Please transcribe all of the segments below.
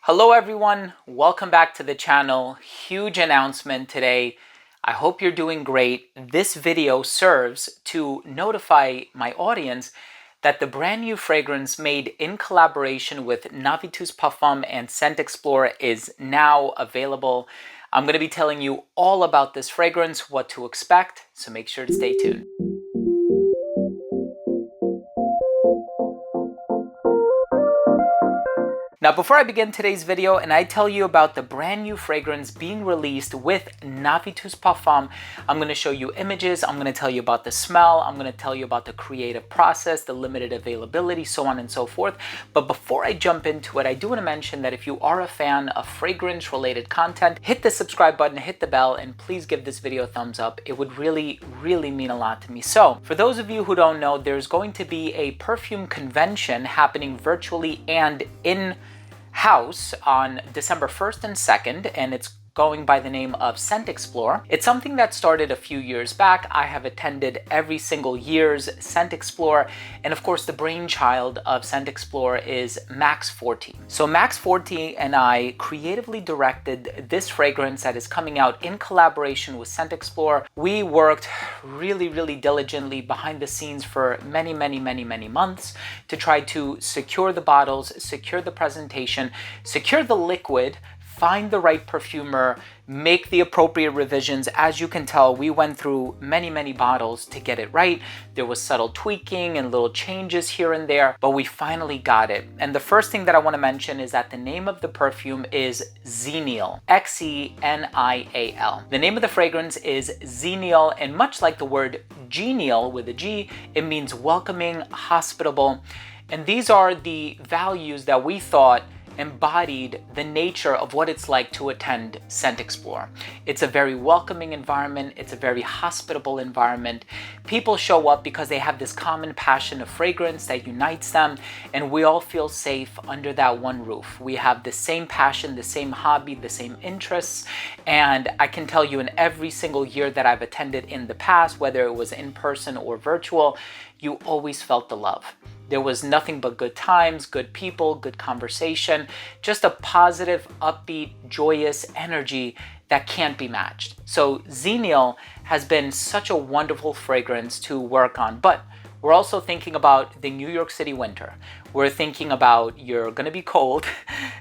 Hello everyone, welcome back to the channel. Huge announcement today. I hope you're doing great. This video serves to notify my audience that the brand new fragrance made in collaboration with Navitus Parfums and Scent Explorer is now available. I'm going to be telling you all about this fragrance, what to expect, so make sure to stay tuned. Now, before I begin today's video and I tell you about the brand new fragrance being released with Navitus Parfums, I'm going to show you images, I'm going to tell you about the smell, I'm going to tell you about the creative process, the limited availability, so on and so forth. But before I jump into it, I do want to mention that if you are a fan of fragrance related content, hit the subscribe button, hit the bell, and please give this video a thumbs up. It would really mean a lot to me. So for those of you who don't know, there's going to be a perfume convention happening virtually and in house on December 1st and 2nd, and it's going by the name of Scent Explorer. It's something that started a few years back. I have attended every single year's Scent Explorer, and of course the brainchild of Scent Explorer is Max 40. So Max 40 and I creatively directed this fragrance that is coming out in collaboration with Scent Explorer. We worked really diligently behind the scenes for many months to try to secure the bottles, secure the presentation, secure the liquid, find the right perfumer, make the appropriate revisions. As you can tell, we went through many bottles to get it right. There was subtle tweaking and little changes here and there, but we finally got it. And the first thing that I want to mention is that the name of the perfume is XENIAL, X-E-N-I-A-L. The name of the fragrance is XENIAL, and much like the word genial with a G, it means welcoming, hospitable. And these are the values that we thought embodied the nature of what it's like to attend Scent Explorer. It's a very welcoming environment. It's a very hospitable environment. People show up because they have this common passion of fragrance that unites them, and we all feel safe under that one roof. We have the same passion, the same hobby, the same interests, and I can tell you in every single year that I've attended in the past, whether it was in person or virtual, you always felt the love. There was nothing but good times, good people, good conversation, just a positive, upbeat, joyous energy that can't be matched. So XENIAL has been such a wonderful fragrance to work on, but we're also thinking about the New York City winter. We're thinking about you're gonna be cold,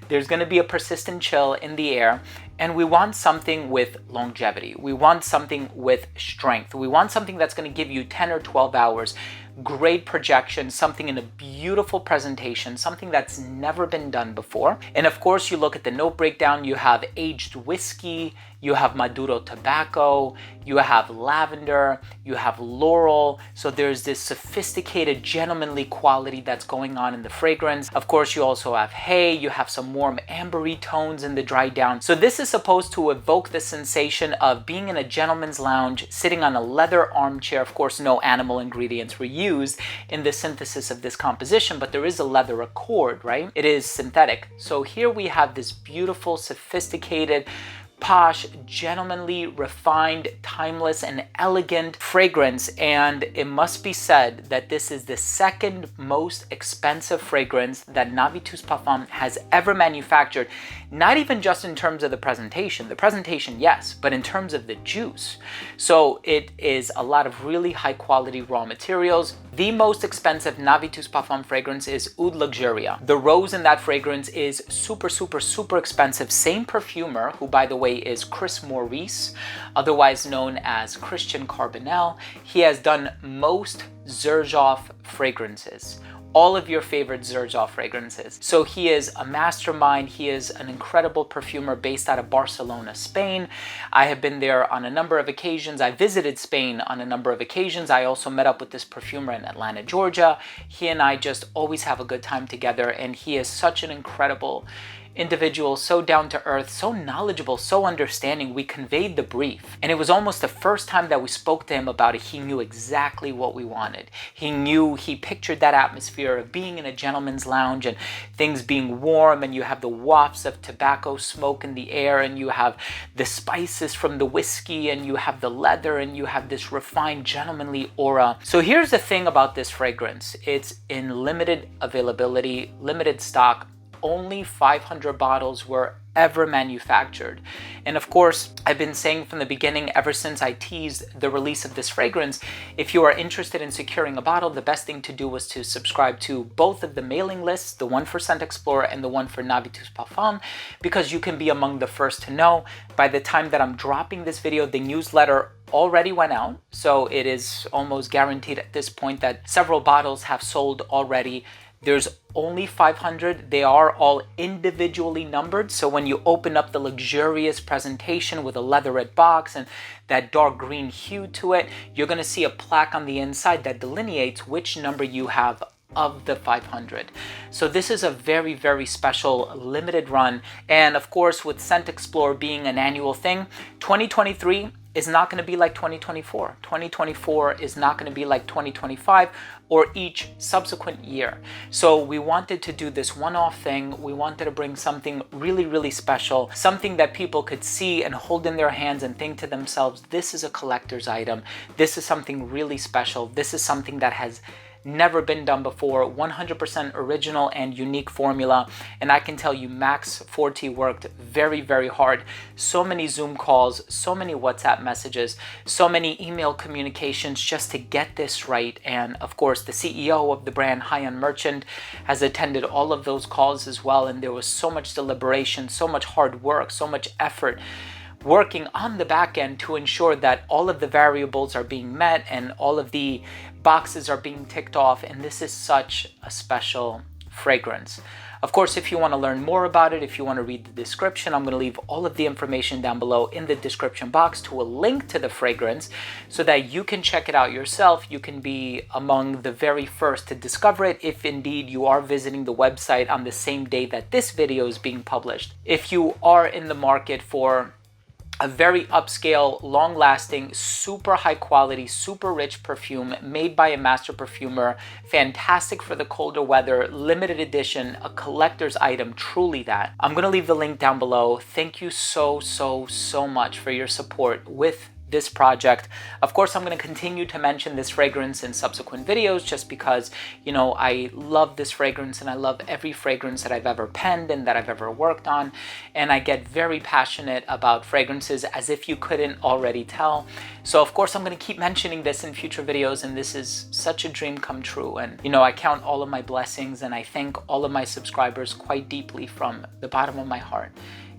there's gonna be a persistent chill in the air, and we want something with longevity. We want something with strength. We want something that's gonna give you 10 or 12 hours, great projection, something in a beautiful presentation, something that's never been done before. And of course, you look at the note breakdown, you have aged whiskey, you have Maduro tobacco, you have lavender, you have laurel. So there's this sophisticated, gentlemanly quality that's going on in the fragrance. Of course, you also have hay, you have some warm ambery tones in the dry down. So this is supposed to evoke the sensation of being in a gentleman's lounge, sitting on a leather armchair. Of course, no animal ingredients were used in the synthesis of this composition, but there is a leather accord, right? It is synthetic. So here we have this beautiful, sophisticated, posh, gentlemanly, refined, timeless, and elegant fragrance. And it must be said that this is the second most expensive fragrance that Navitus Parfums has ever manufactured. Not even just in terms of the presentation. The presentation, yes, but in terms of the juice. So it is a lot of really high quality raw materials. The most expensive Navitus Parfums fragrance is Oud Luxuria. The rose in that fragrance is super expensive. Same perfumer, who by the way is Chris Maurice, otherwise known as Christian Carbonell. He has done most Xerjoff fragrances. All of your favorite Xerjoff fragrances. So he is a mastermind. He is an incredible perfumer based out of Barcelona, Spain. I have been there on a number of occasions. I visited Spain on a number of occasions. I also met up with this perfumer in Atlanta, Georgia. He and I just always have a good time together, and he is such an incredible individual, so down to earth, so knowledgeable, so understanding. We conveyed the brief, and it was almost the first time that we spoke to him about it. He knew exactly what we wanted. He pictured that atmosphere of being in a gentleman's lounge and things being warm, and you have the wafts of tobacco smoke in the air, and you have the spices from the whiskey, and you have the leather, and you have this refined, gentlemanly aura. So here's the thing about this fragrance. It's in limited availability, limited stock. only 500 bottles were ever manufactured. And of course, I've been saying from the beginning, ever since I teased the release of this fragrance, if you are interested in securing a bottle, the best thing to do was to subscribe to both of the mailing lists, the one for Scent Explorer and the one for Navitus Parfums, because you can be among the first to know. By the time that I'm dropping this video, the newsletter already went out, so it is almost guaranteed at this point that several bottles have sold already. There's only 500. They are all individually numbered. So when you open up the luxurious presentation with a leatherette box and that dark green hue to it, you're going to see a plaque on the inside that delineates which number you have of the 500. So this is a very, very special limited run. And of course, with Scent Explorer being an annual thing, 2023 is not going to be like 2024. 2024 is not going to be like 2025 or each subsequent year. So we wanted to do this one-off thing. We wanted to bring something really, really special, something that people could see and hold in their hands and think to themselves, this is a collector's item. This is something really special. This is something that has never been done before, 100% original and unique formula. And I can tell you Max Forti worked very, very hard. So many Zoom calls, so many WhatsApp messages, so many email communications just to get this right. And of course, the CEO of the brand, High-End Merchant, has attended all of those calls as well. And there was so much deliberation, so much hard work, so much effort working on the back end to ensure that all of the variables are being met and all of the boxes are being ticked off. And this is such a special fragrance. Of course, if you want to learn more about it, if you want to read the description, I'm going to leave all of the information down below in the description box to a link to the fragrance so that you can check it out yourself. You can be among the very first to discover it if indeed you are visiting the website on the same day that this video is being published. If you are in the market for a very upscale, long-lasting, super high-quality, super rich perfume made by a master perfumer, fantastic for the colder weather, limited edition, a collector's item, truly that. I'm going to leave the link down below. Thank you so, so, so much for your support with this project. Of course, I'm going to continue to mention this fragrance in subsequent videos just because, you know, I love this fragrance and I love every fragrance that I've ever penned and that I've ever worked on. And I get very passionate about fragrances, as if you couldn't already tell. So of course, I'm going to keep mentioning this in future videos, and this is such a dream come true. And, you know, I count all of my blessings and I thank all of my subscribers quite deeply from the bottom of my heart.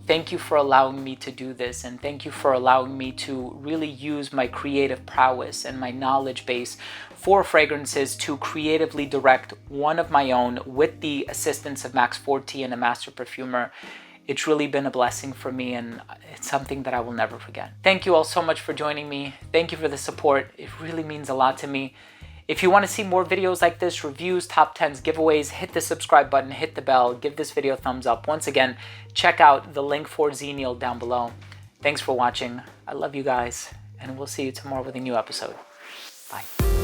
Thank you for allowing me to do this, and thank you for allowing me to really use my creative prowess and my knowledge base for fragrances to creatively direct one of my own with the assistance of Max Forti and a master perfumer. It's really been a blessing for me, and it's something that I will never forget. Thank you all so much for joining me. Thank you for the support. It really means a lot to me. If you want to see more videos like this, reviews, top 10s, giveaways, hit the subscribe button, hit the bell, give this video a thumbs up. Once again, check out the link for XENIAL down below. Thanks for watching. I love you guys, and we'll see you tomorrow with a new episode. Bye.